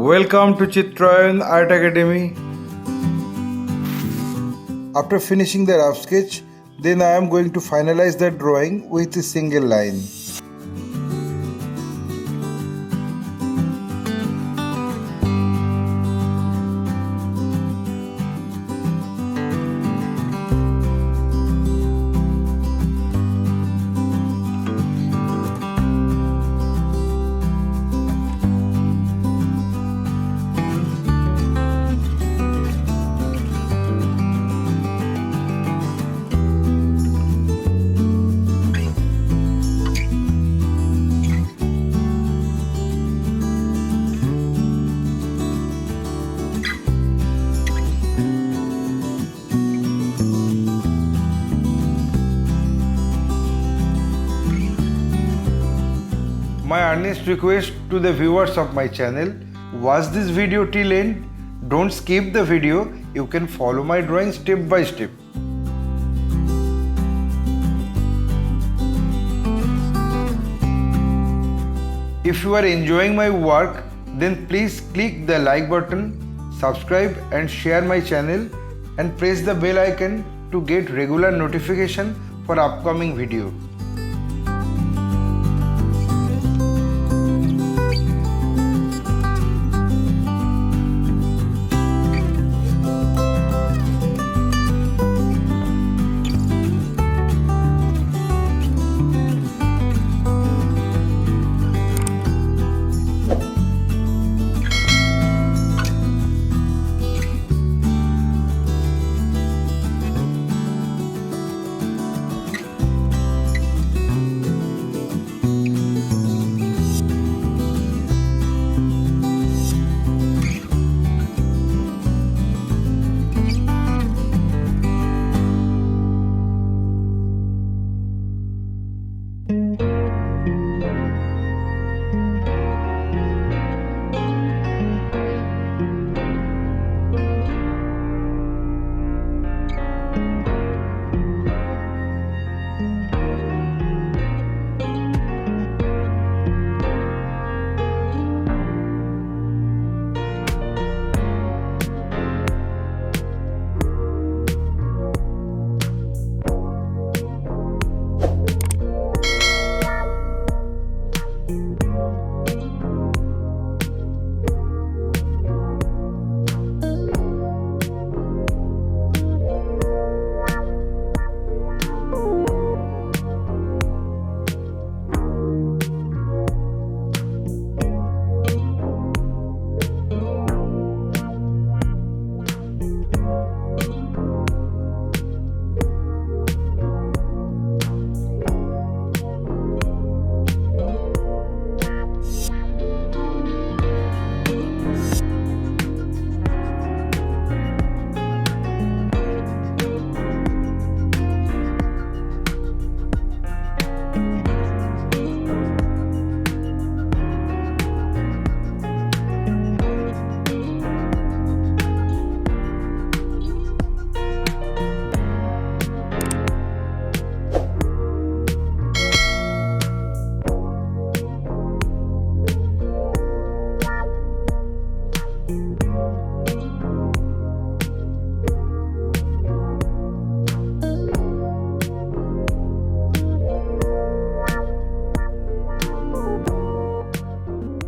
Welcome to Chitrayan Art Academy. After finishing the rough sketch, then I am going to finalize the drawing with a single line. My earnest request to the viewers of my channel, watch this video till end. Don't skip the video. You can follow my drawing step by step. If you are enjoying my work, then please click the like button, subscribe and share my channel and press the bell icon to get regular notification for upcoming video.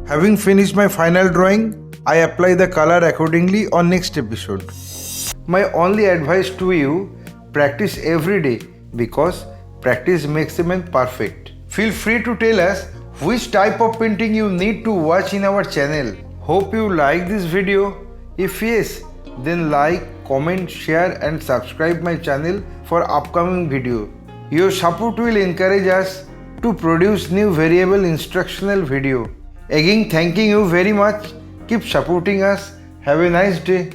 Having finished my final drawing, I apply the color accordingly on next episode. My only advice to you, practice every day because practice makes a man perfect. Feel free to tell us which type of painting you need to watch in our channel. Hope you like this video. If yes, then like, comment, share and subscribe my channel for upcoming video. Your support will encourage us to produce new variable instructional video. Again, thanking you very much. Keep supporting us. Have a nice day.